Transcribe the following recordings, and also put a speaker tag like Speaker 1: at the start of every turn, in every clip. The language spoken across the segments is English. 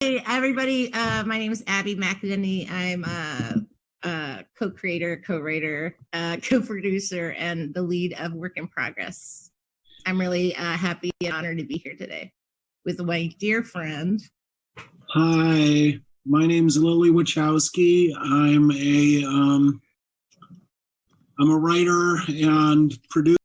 Speaker 1: Hey, everybody. My name is Abby Mcnany. I'm a co-creator, co-writer, co-producer, and the lead of Work in Progress. I'm really happy and honored to be here today with my dear friend.
Speaker 2: Hi, my name is Lilly Wachowaski. I'm a writer and producer.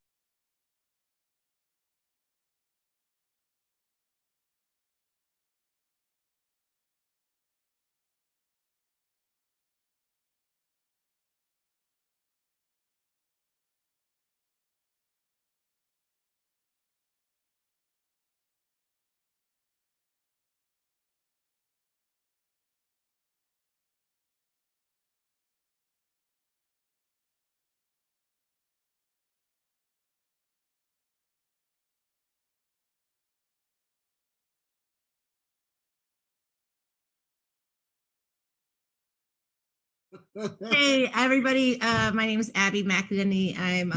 Speaker 1: Hey, everybody. My name is Abby Mcnany. I'm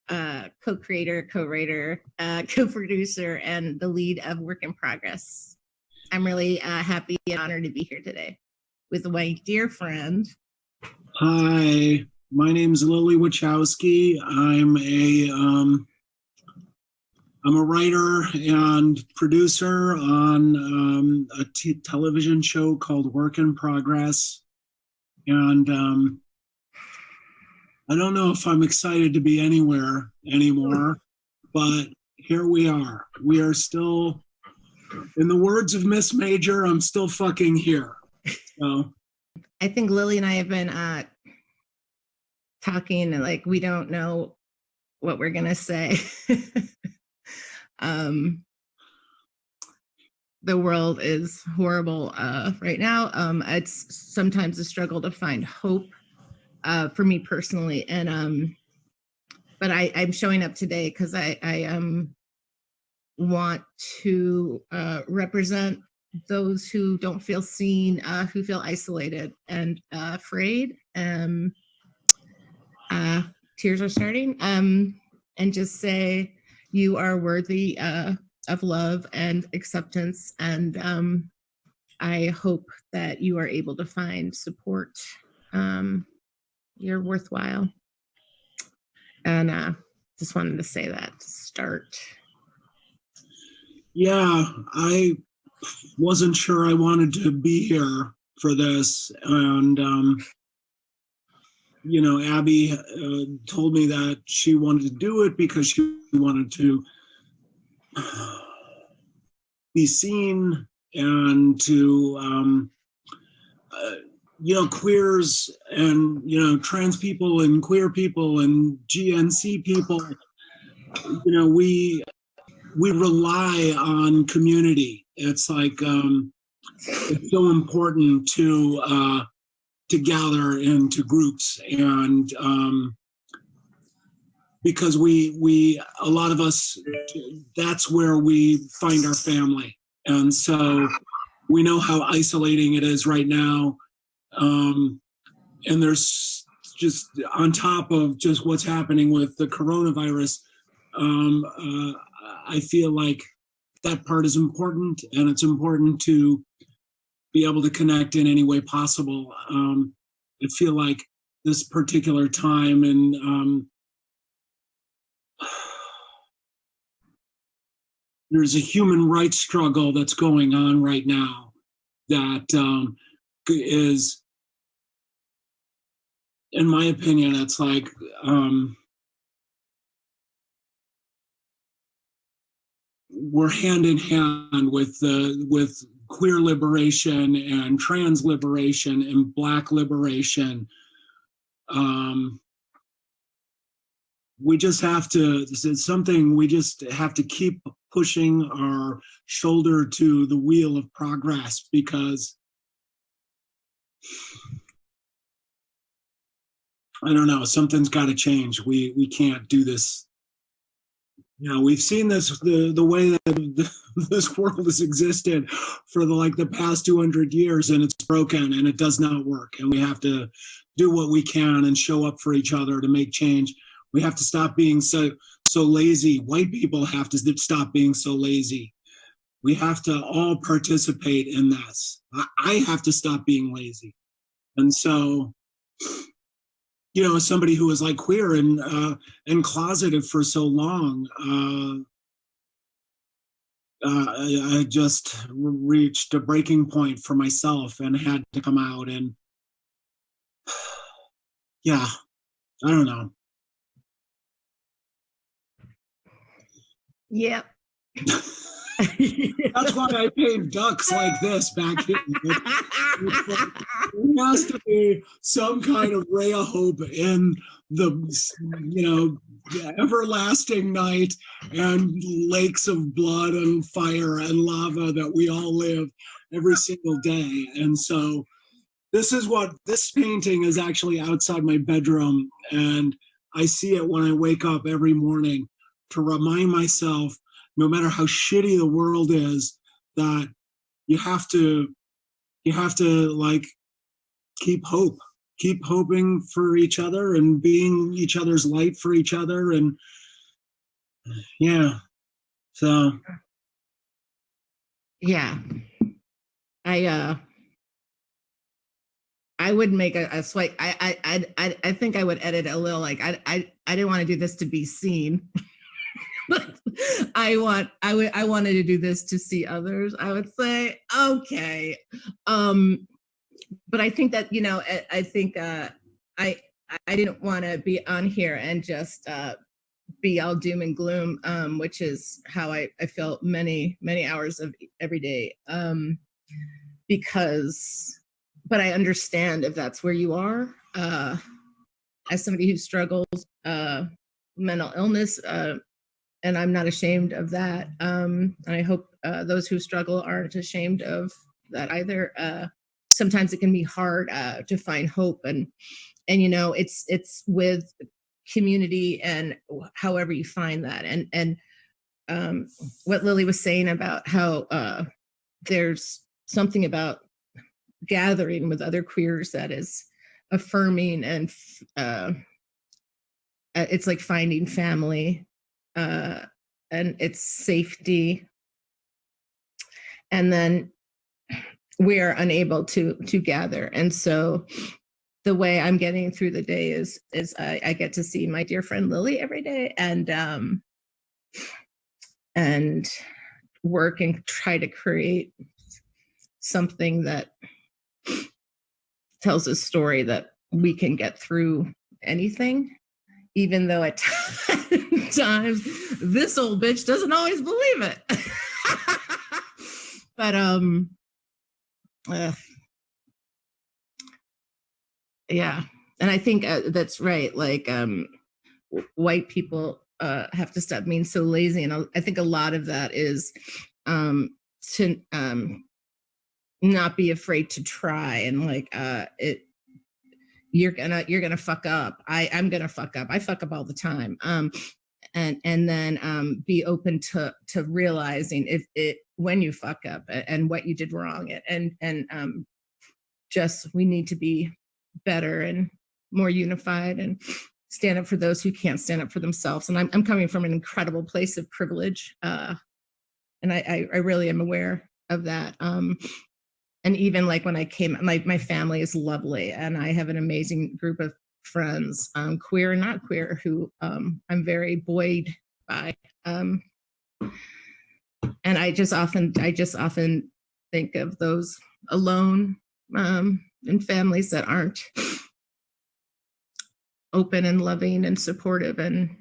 Speaker 1: a co-creator, co-writer, co-producer, and the lead of Work in Progress. I'm really happy and honored to be here today with my dear friend.
Speaker 2: Hi, my name is Lilly Wachowaski. I'm a writer and producer on a television show called Work in Progress. And I don't know if I'm excited to be anywhere anymore, but here we are. We are still, in the words of Miss Major, I'm still fucking here. So
Speaker 1: I think Lilly and I have been talking, and like we don't know what we're gonna say. The world is horrible right now. It's sometimes a struggle to find hope for me personally, and but I'm showing up today because I want to represent those who don't feel seen, who feel isolated and afraid. Tears are starting. And just say you are worthy of love and acceptance. And I hope that you are able to find support. You're worthwhile. And just wanted to say that to start.
Speaker 2: yeah, I wasn't sure I wanted to be here for this. And, Abby told me that she wanted to do it because she wanted to be seen and to, queers and, trans people and queer people and GNC people, we rely on community. It's like, it's so important to gather into groups, and because we a lot of us, that's where we find our family. And so we know how isolating it is right now. And there's just, on top of just what's happening with the coronavirus, I feel like that part is important, and it's important to be able to connect in any way possible. I feel like this particular time, and there's a human rights struggle that's going on right now that is, in my opinion, it's like we're hand in hand with queer liberation and trans liberation and Black liberation. We just have to, it's something we just have to keep pushing our shoulder to the wheel of progress, because I don't know, something's got to change. We can't do this. We've seen this, the way that this world has existed for the past 200 years, and it's broken and it does not work. And we have to do what we can and show up for each other to make change. We have to stop being so lazy. White people have to stop being so lazy. We have to all participate in this. I have to stop being lazy. And so, as somebody who was like queer and closeted for so long, I just reached a breaking point for myself and had to come out. And yeah, I don't know.
Speaker 1: Yeah.
Speaker 2: That's why I paint ducks like this back here. There has to be some kind of ray of hope in the everlasting night and lakes of blood and fire and lava that we all live every single day. And so this painting is actually outside my bedroom, and I see it when I wake up every morning to remind myself, no matter how shitty the world is, that you have to like keep hoping for each other and being each other's light for each other. And yeah, so
Speaker 1: yeah, I would make a swipe. I think I would edit a little, like I didn't want to do this to be seen. I wanted to do this to see others, I would say. Okay. But I think that, I think I didn't want to be on here and just be all doom and gloom, which is how I feel many hours of every day. But I understand if that's where you are, as somebody who struggles mental illness, and I'm not ashamed of that. And I hope those who struggle aren't ashamed of that either. Sometimes it can be hard to find hope, and it's with community and however you find that, and what Lilly was saying about how there's something about gathering with other queers that is affirming, and it's like finding family, and it's safety. And then we are unable to gather, and so the way I'm getting through the day is I get to see my dear friend Lilly every day, and work and try to create something that tells a story that we can get through anything, even though at times this old bitch doesn't always believe it. But yeah, and I think that's right. Like white people have to stop being so lazy, and I think a lot of that is to not be afraid to try, and like you're gonna fuck up. I'm gonna fuck up. I fuck up all the time. And then be open to realizing if when you fuck up and what you did wrong, and just we need to be better and more unified and stand up for those who can't stand up for themselves. And I'm coming from an incredible place of privilege, and I really am aware of that. And even like when I came, my family is lovely, and I have an amazing group of friends, queer and not queer, who I'm very buoyed by. And I just often think of those alone, and families that aren't open and loving and supportive, and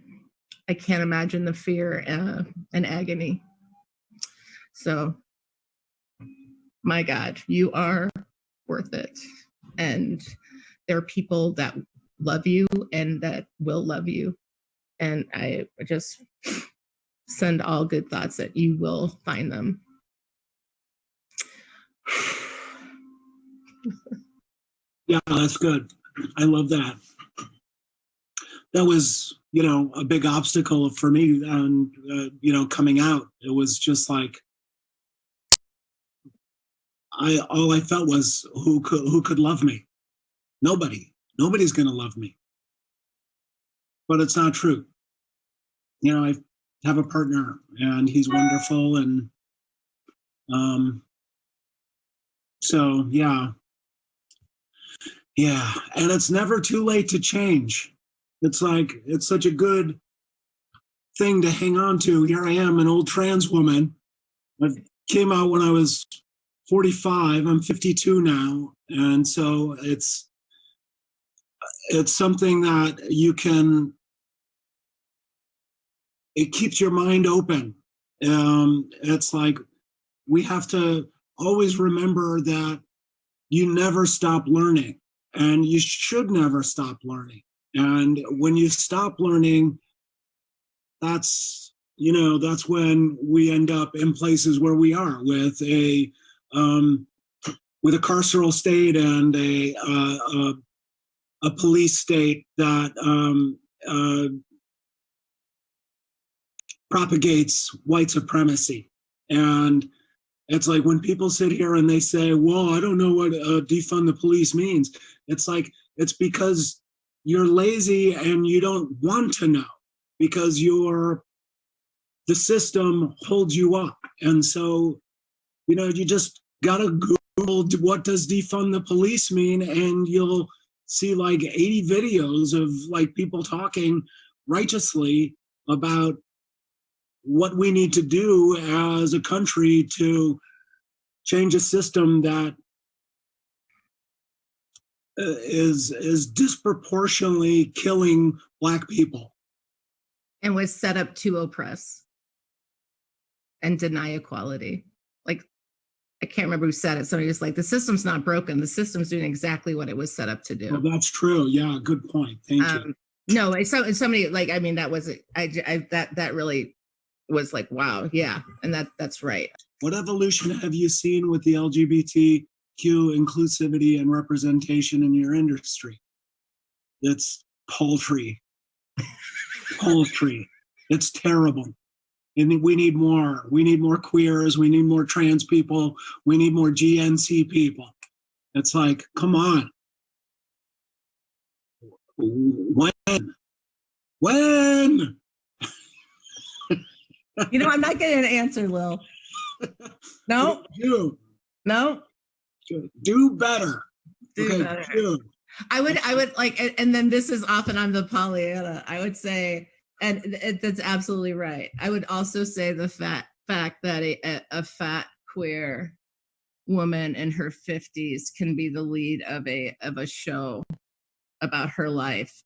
Speaker 1: I can't imagine the fear and agony. So, my God, you are worth it. And there are people that love you and that will love you. And I just send all good thoughts that you will find them.
Speaker 2: Yeah, that's good. I love that. That was, a big obstacle for me, and coming out. It was just like all I felt was who could love me? Nobody. Nobody's gonna love me. But it's not true. I have a partner, and he's wonderful, and So yeah, and it's never too late to change. It's like it's such a good thing to hang on to. Here I am, an old trans woman. I came out when I was 45. I'm 52 now, and so it's something that you can. It keeps your mind open. It's like we have to always remember that you never stop learning, and you should never stop learning. And when you stop learning, that's that's when we end up in places where we are with a carceral state and a police state that propagates white supremacy. And it's like when people sit here and they say, well, I don't know what defund the police means. It's like, it's because you're lazy and you don't want to know, because the system holds you up. And so, you just gotta Google what does defund the police mean, and you'll see like 80 videos of like people talking righteously about what we need to do as a country to change a system that is disproportionately killing Black people.
Speaker 1: And was set up to oppress and deny equality. Like, I can't remember who said it. Somebody was like, the system's not broken. The system's doing exactly what it was set up to do.
Speaker 2: Well, that's true. Yeah, good point. Thank you.
Speaker 1: No, somebody like, I mean, that was, that really was like, wow, yeah. And that's right.
Speaker 2: What evolution have you seen with the LGBTQ inclusivity and representation in your industry? It's paltry. Paltry. It's terrible. And we need more. We need more queers. We need more trans people. We need more GNC people. It's like, come on. When?
Speaker 1: I'm not getting an answer, Lil. No. No.
Speaker 2: Do better.
Speaker 1: Do better. I would like, and then this is often I'm the Pollyanna. I would say, and that's absolutely right. I would also say the fact that a fat queer woman in her 50s can be the lead of a show about her life.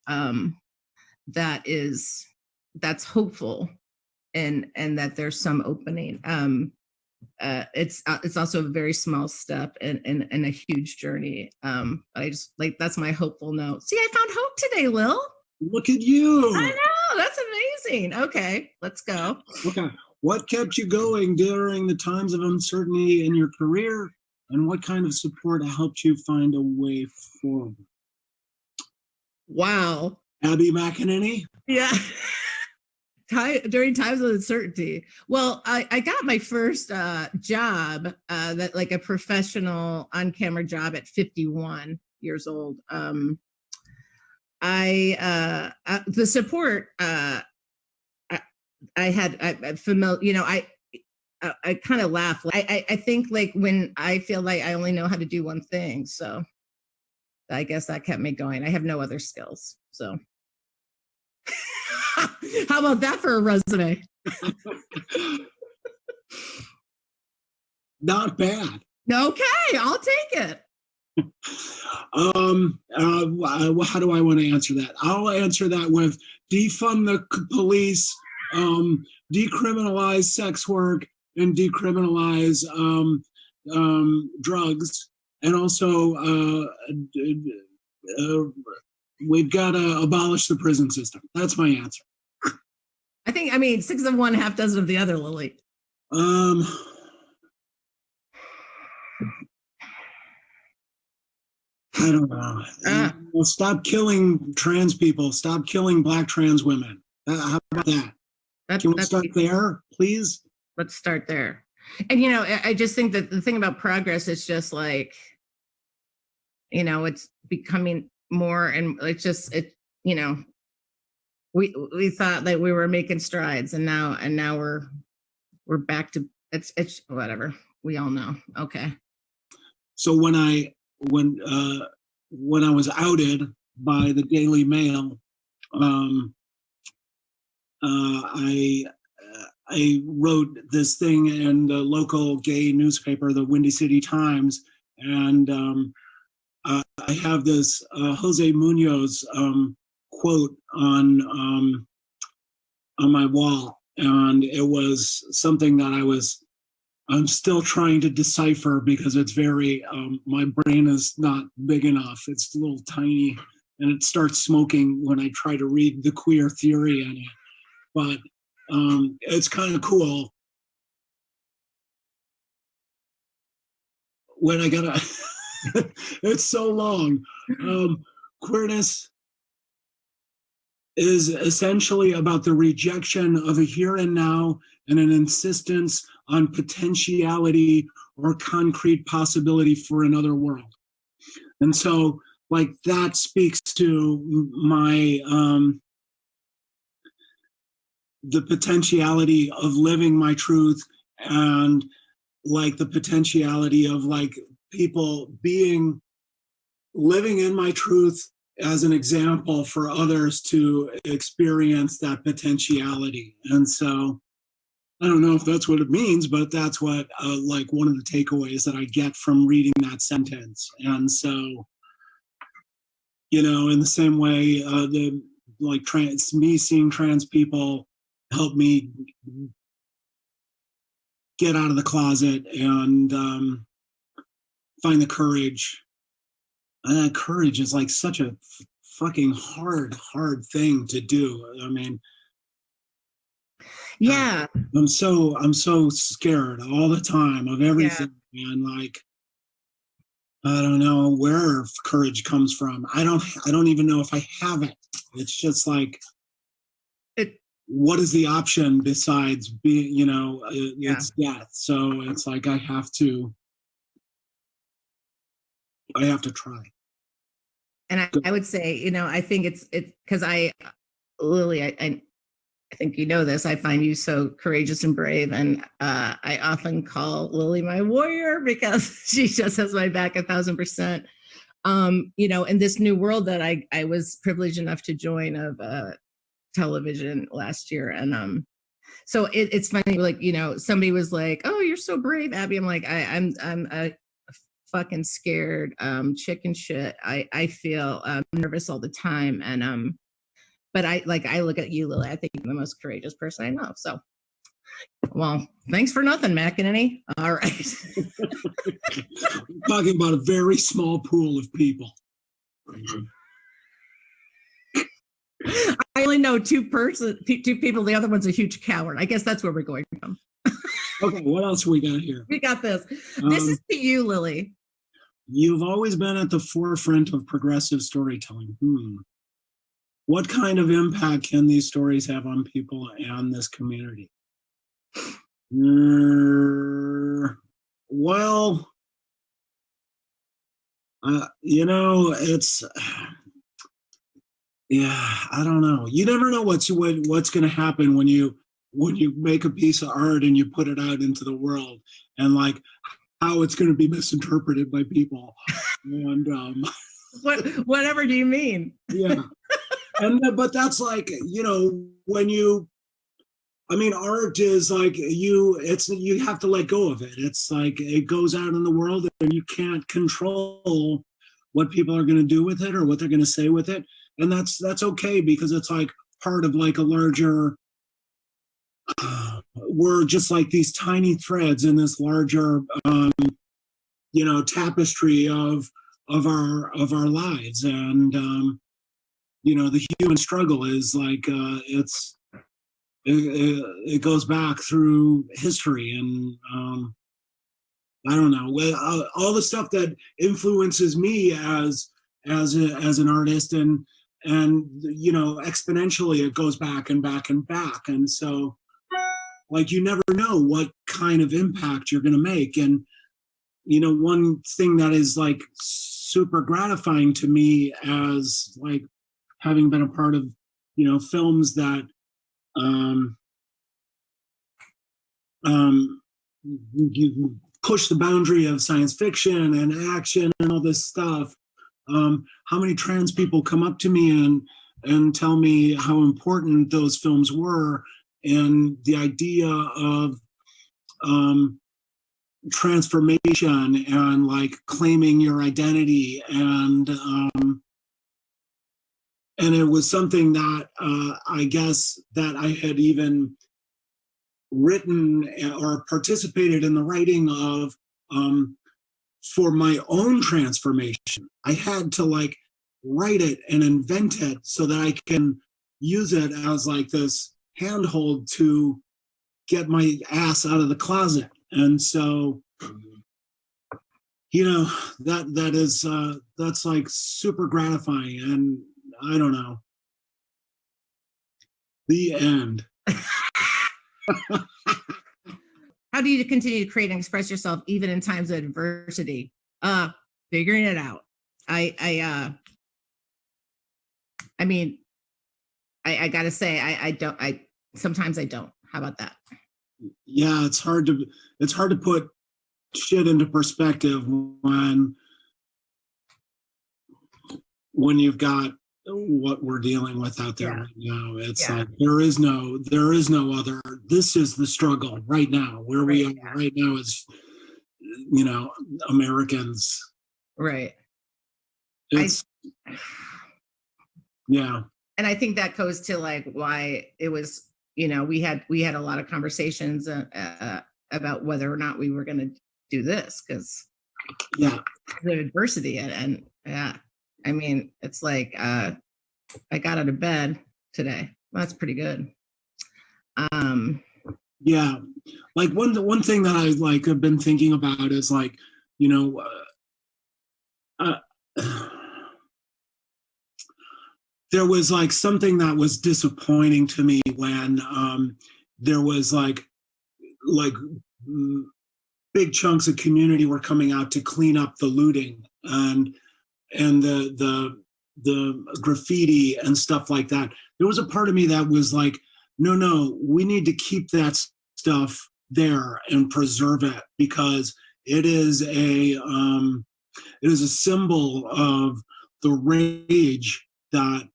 Speaker 1: That's hopeful, and that there's some opening. It's also a very small step and a huge journey. But I just like, that's my hopeful note. See, I found hope today, Lil.
Speaker 2: Look at you.
Speaker 1: I know, that's amazing. Okay, let's go.
Speaker 2: Okay, what kept you going during the times of uncertainty in your career, and what kind of support helped you find a way forward?
Speaker 1: Wow.
Speaker 2: Abby Mcnany?
Speaker 1: Yeah. During times of uncertainty. Well, I got my first job, that like a professional on-camera job at 51 years old. The support I had familiar, I kind of laugh. I think like when I feel like I only know how to do one thing, so I guess that kept me going. I have no other skills, so. How about that for a resume?
Speaker 2: Not bad.
Speaker 1: Okay, I'll take it.
Speaker 2: How do I want to answer that? I'll answer that with defund the police, decriminalize sex work, and decriminalize drugs, and also we've got to abolish the prison system. That's my answer.
Speaker 1: I mean, 6 of one, half dozen of the other, Lily.
Speaker 2: I don't know. Well, stop killing trans people. Stop killing Black trans women. How about that? Can we start there, please?
Speaker 1: Let's start there. And, I just think that the thing about progress is just like, it's becoming more, and it's just, we thought that we were making strides, and now we're back to, it's whatever. We all know. Okay.
Speaker 2: So when I was outed by the Daily Mail, um, I wrote this thing in the local gay newspaper, the Windy City Times, and I have this Jose Munoz quote on my wall, and it was something that I'm still trying to decipher because it's very my brain is not big enough. It's a little tiny, and it starts smoking when I try to read the queer theory in it. But it's kind of cool when I gotta. It's so long. Queerness is essentially about the rejection of a here and now and an insistence on potentiality or concrete possibility for another world. And so, like, that speaks to my the potentiality of living my truth, and like the potentiality of like people being living in my truth as an example for others to experience that potentiality. And so I don't know if that's what it means, but that's what like one of the takeaways that I get from reading that sentence. And so, you know, in the same way, the like me seeing trans people helped me get out of the closet and find the courage. And that courage is like such a fucking hard thing to do. I mean,
Speaker 1: Yeah.
Speaker 2: I'm so scared all the time of everything, and like I don't know where courage comes from. I don't even know if I have it. It's just like what is the option besides being, you know, it's death. So it's like I have to try.
Speaker 1: And I would say, you know, I think it's because Lily, I think you know this. I find you so courageous and brave, and I often call Lily my warrior because she just has my back 1,000%. You know, in this new world that I was privileged enough to join of television last year, and so it's funny, like, you know, somebody was like, "Oh, you're so brave, Abby." I'm like, I'm a fucking scared chicken shit. I feel nervous all the time, and but I look at you, Lily. I think you're the most courageous person I know. So, well, thanks for nothing, Mcnany. All right.
Speaker 2: Talking about a very small pool of people.
Speaker 1: I only know two people. The other one's a huge coward. I guess that's where we're going from.
Speaker 2: Okay, what else we got here?
Speaker 1: We got this. This is to you, Lily.
Speaker 2: You've always been at the forefront of progressive storytelling. What kind of impact can these stories have on people and this community? Well, you know, it's yeah, I don't know. You never know what's going to happen when you make a piece of art and you put it out into the world, and like how it's going to be misinterpreted by people. And
Speaker 1: whatever do you mean?
Speaker 2: Yeah. And but that's like, you know, when you I mean, art is like you have to let go of it. It's like it goes out in the world and you can't control what people are going to do with it or what they're going to say with it. And that's okay because it's like part of like a larger we're just like these tiny threads in this larger you know, tapestry of our lives. And you know, the human struggle is like it goes back through history, and I don't know, all the stuff that influences me as an artist, and you know, exponentially it goes back and back and back. And so like you never know what kind of impact you're going to make. And you know, one thing that is like super gratifying to me as like having been a part of, you know, films that push the boundary of science fiction and action and all this stuff. How many trans people come up to me and tell me how important those films were, and the idea of transformation and like claiming your identity, and it was something that I guess that I had even written or participated in the writing of for my own transformation. I had to like write it and invent it so that I can use it as like this handhold to get my ass out of the closet. And so, you know, that is that's like super gratifying, and I don't know. The end.
Speaker 1: How do you continue to create and express yourself even in times of adversity? Figuring it out. I mean, I gotta say, I sometimes I don't. How about that?
Speaker 2: Yeah, it's hard to put shit into perspective when you've got what we're dealing with out there right now. It's like there is no other. This is the struggle right now. Where we are right now is, you know, Americans.
Speaker 1: Right.
Speaker 2: It's yeah.
Speaker 1: And I think that goes to like why it was, you know, we had a lot of conversations about whether or not we were going to do this, because the adversity and I mean, it's like I got out of bed today. Well, that's pretty good.
Speaker 2: Yeah, like one thing that I like have been thinking about is like, you know, there was like something that was disappointing to me when there was like big chunks of community were coming out to clean up the looting and the graffiti and stuff like that. There was a part of me that was like, no, we need to keep that stuff there and preserve it, because it is a symbol of the rage that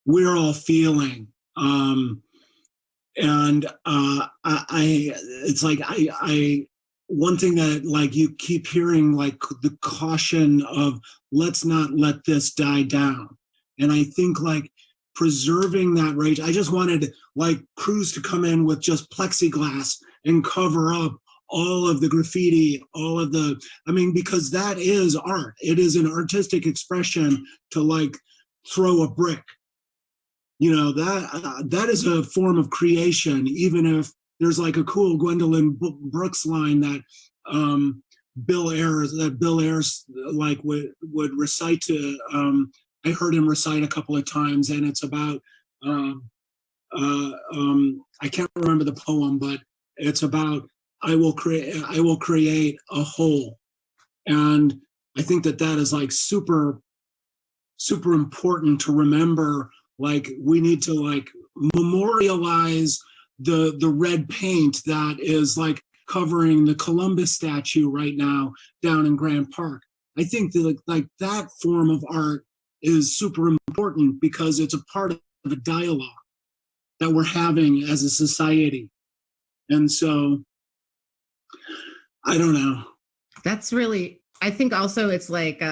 Speaker 2: we're all feeling. And it's like I one thing that like you keep hearing, like the caution of let's not let this die down. And I think like preserving that rage, I just wanted like crews to come in with just plexiglass and cover up all of the graffiti, all of the, I mean, because that is art. It is an artistic expression to like throw a brick. You know, that is a form of creation, even if there's like a cool Gwendolyn Brooks line that Bill Ayers like would recite to, I heard him recite a couple of times, and it's about I can't remember the poem, but it's about I will create a whole. And I think that is like super important to remember. Like we need to like memorialize the red paint that is like covering the Columbus statue right now down in Grant Park. I think that like that form of art is super important because it's a part of a dialogue that we're having as a society. And so I don't know. That's
Speaker 1: really, I think also it's like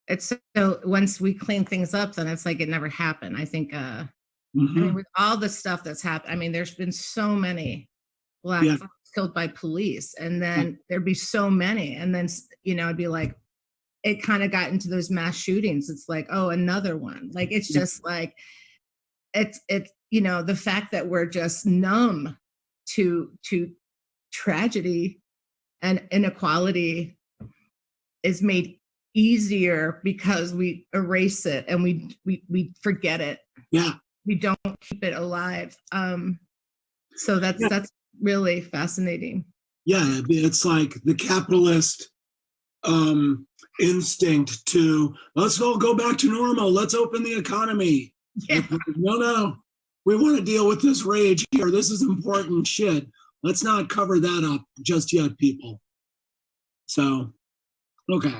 Speaker 1: it's so once we clean things up, then it's like it never happened. I think I mean, with all the stuff that's happened, I mean, there's been so many Black folks killed by police, and then there'd be so many, and then, you know, it'd be like, it kind of got into those mass shootings. It's like, oh, another one. Like, it's just like, it's, you know, the fact that we're just numb to tragedy and inequality is made easier because we erase it and we forget it. Yeah. We don't keep it alive. So that's really fascinating. Yeah, it's like the capitalist instinct to let's all go back to normal. Let's open the economy. Yeah. No, we want to deal with this rage here. This is important shit.
Speaker 2: let's not cover that up just yet, people. So, okay.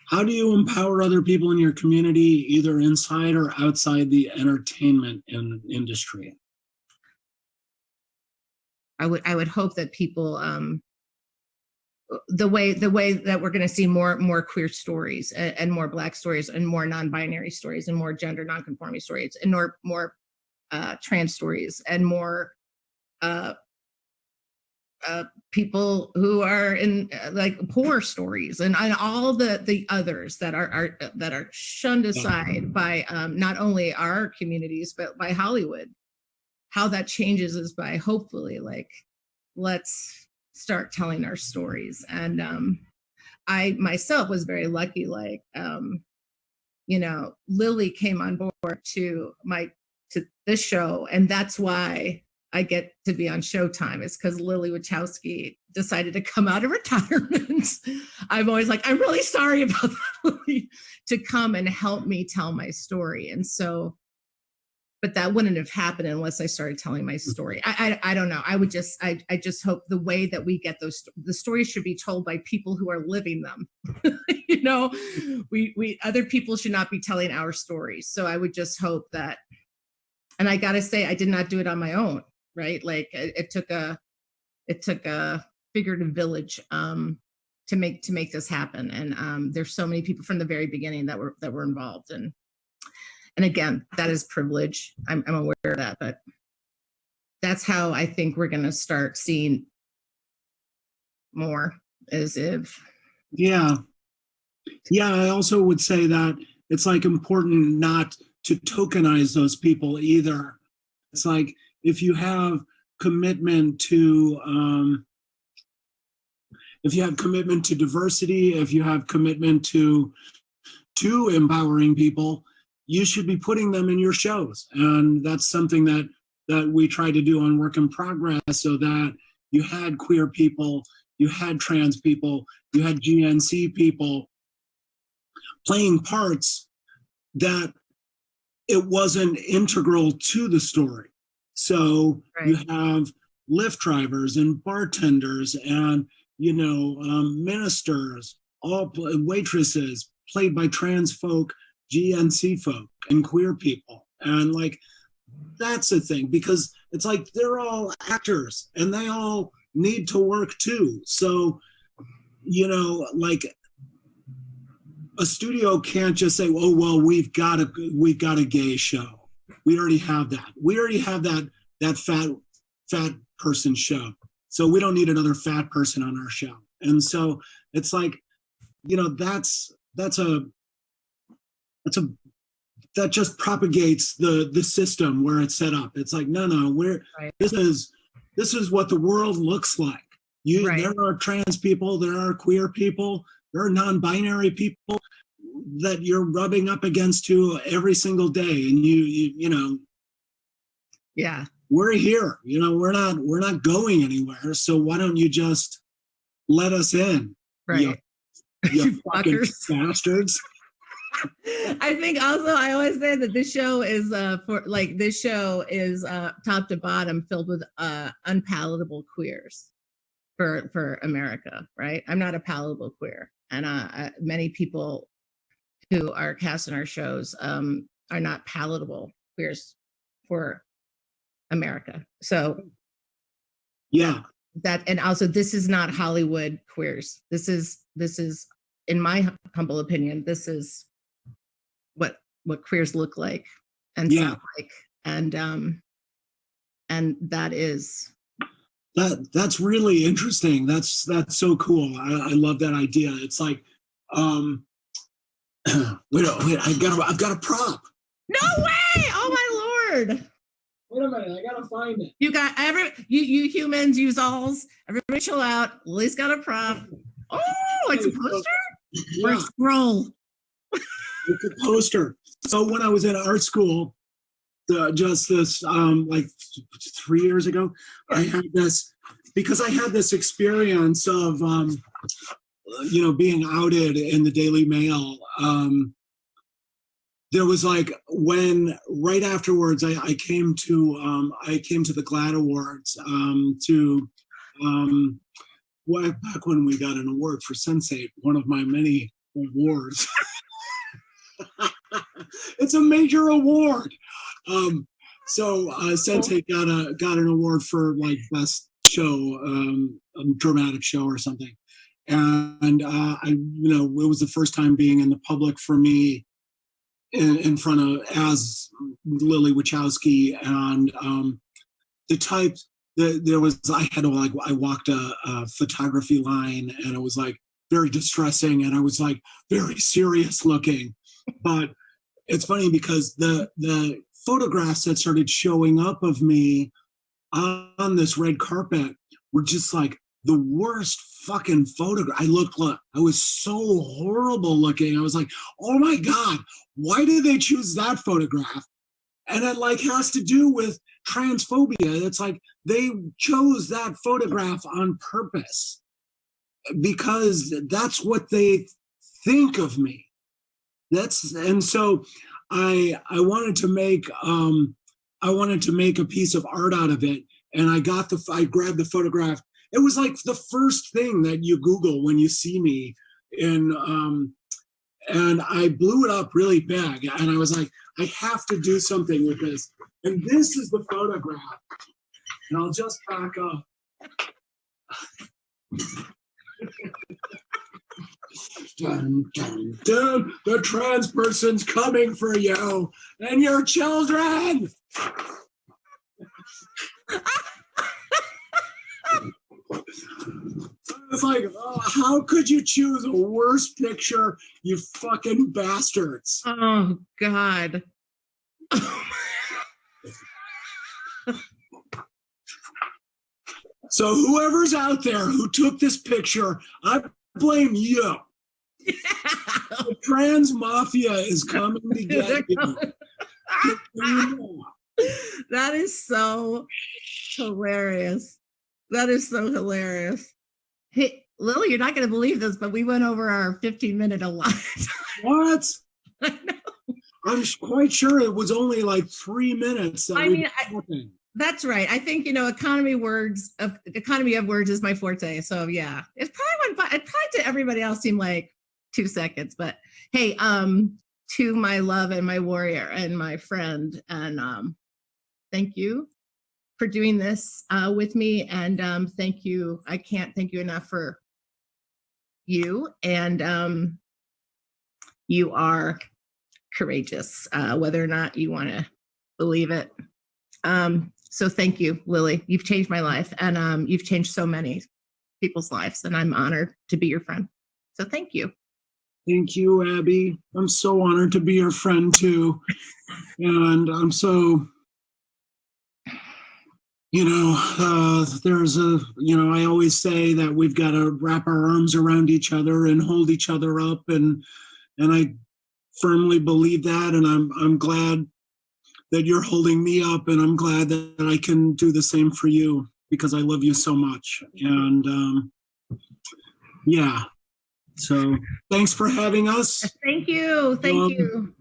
Speaker 2: How do you empower other people in your community, either inside or outside the entertainment industry?
Speaker 1: I would hope that people the way that we're going to see more queer stories and more Black stories and more non-binary stories and more gender non-conforming stories and more trans stories and more people who are in like poor stories and all the others that are shunned aside by not only our communities but by Hollywood. How that changes is by hopefully like, let's start telling our stories. And I myself was very lucky, like Lilly came on board to this show, and that's why I get to be on Showtime. It's because Lilly Wachowaski decided to come out of retirement. I'm always like, I'm really sorry about that, Lilly, to come and help me tell my story. And so, but that wouldn't have happened unless I started telling my story. I don't know. I just hope the way that we get the stories should be told by people who are living them. We other people should not be telling our stories. So I would just hope that, and I got to say, I did not do it on my own, right? Like it took a figurative village to make this happen. And there's so many people from the very beginning that were involved. And again, that is privilege. I'm aware of that, but that's how I think we're going to start seeing more, as if.
Speaker 2: Yeah. I also would say that it's like important not to tokenize those people either. It's like if you have commitment to diversity, if you have commitment to empowering people, you should be putting them in your shows. And that's something that we try to do on Work in Progress, so that you had queer people, you had trans people, you had GNC people playing parts that it wasn't integral to the story. So right. You have Lyft drivers and bartenders and, ministers, all waitresses played by trans folk, GNC folk, and queer people. And like, that's the thing, because it's like they're all actors and they all need to work too. So, like a studio can't just say, oh, well, we've got a gay show. We already have that. We already have that fat person show. So we don't need another fat person on our show. And so it's like, that just propagates the system where it's set up. It's like, no, right. This is what the world looks like. Right. There are trans people, there are queer people, there are non-binary people that you're rubbing up against every single day, and
Speaker 1: yeah,
Speaker 2: we're here. We're not going anywhere. So why don't you just let us in?
Speaker 1: Right,
Speaker 2: you fucking bastards.
Speaker 1: I think also I always say that this show is top to bottom filled with unpalatable queers for America, right? I'm not a palatable queer, and many people who are cast in our shows are not palatable queers for America. So
Speaker 2: yeah,
Speaker 1: that, and also this is not Hollywood queers. This is, in my humble opinion, this is what queers look like and sound like, and that is
Speaker 2: that's really interesting. That's so cool. I love that idea. It's like wait, I've got a prop.
Speaker 1: No way! Oh my Lord!
Speaker 2: Wait a minute, I gotta find it.
Speaker 1: You got you humans use alls. Everybody chill out. Lily's got a prop. Oh, it's a poster?
Speaker 2: Yeah.
Speaker 1: Or a scroll.
Speaker 2: It's a poster. So when I was in art school, just this like 3 years ago, I had this, because I had this experience of being outed in the Daily Mail there was like when right afterwards I came to the GLAAD Awards to back when we got an award for Sensate, one of my many awards. It's a major award. So Sensei got an award for like best show, dramatic show or something, and it was the first time being in the public for me in front of as Lilly Wachowaski, and the type that there was I walked a photography line, and it was like very distressing, and I was like very serious looking, but it's funny because the photographs that started showing up of me on this red carpet were just like the worst fucking photograph. I was so horrible looking. I was like, oh my God, why did they choose that photograph? And it like has to do with transphobia. It's like they chose that photograph on purpose because that's what they think of me. And so I wanted to make a piece of art out of it, and I grabbed the photograph. It was like the first thing that you Google when you see me, and I blew it up really big, and I was like, I have to do something with this. And this is the photograph, and I'll just back up. Dun, dun, dun. The trans person's coming for you and your children. It's like, oh, how could you choose a worse picture, you fucking bastards?
Speaker 1: Oh God.
Speaker 2: So whoever's out there who took this picture, I blame you. Yeah. The trans mafia is coming to get you.
Speaker 1: That is so hilarious. That is so hilarious. Hey, Lily, you're not going to believe this, but we went over our 15-minute allotment.
Speaker 2: What?
Speaker 1: I know.
Speaker 2: I'm quite sure it was only like 3 minutes.
Speaker 1: That's right. I think, economy of words is my forte. So yeah, it probably to everybody else seemed like 2 seconds, but hey, to my love and my warrior and my friend, and thank you for doing this with me, and thank you. I can't thank you enough for you, and you are courageous, whether or not you want to believe it. So thank you, Lily. You've changed my life, and you've changed so many people's lives, and I'm honored to be your friend. So thank you.
Speaker 2: Thank you, Abby. I'm so honored to be your friend too. And I'm so, I always say that we've got to wrap our arms around each other and hold each other up. And I firmly believe that. And I'm glad that you're holding me up, and I'm glad that I can do the same for you because I love you so much. And yeah, so thanks for having us.
Speaker 1: Thank you. Thank you.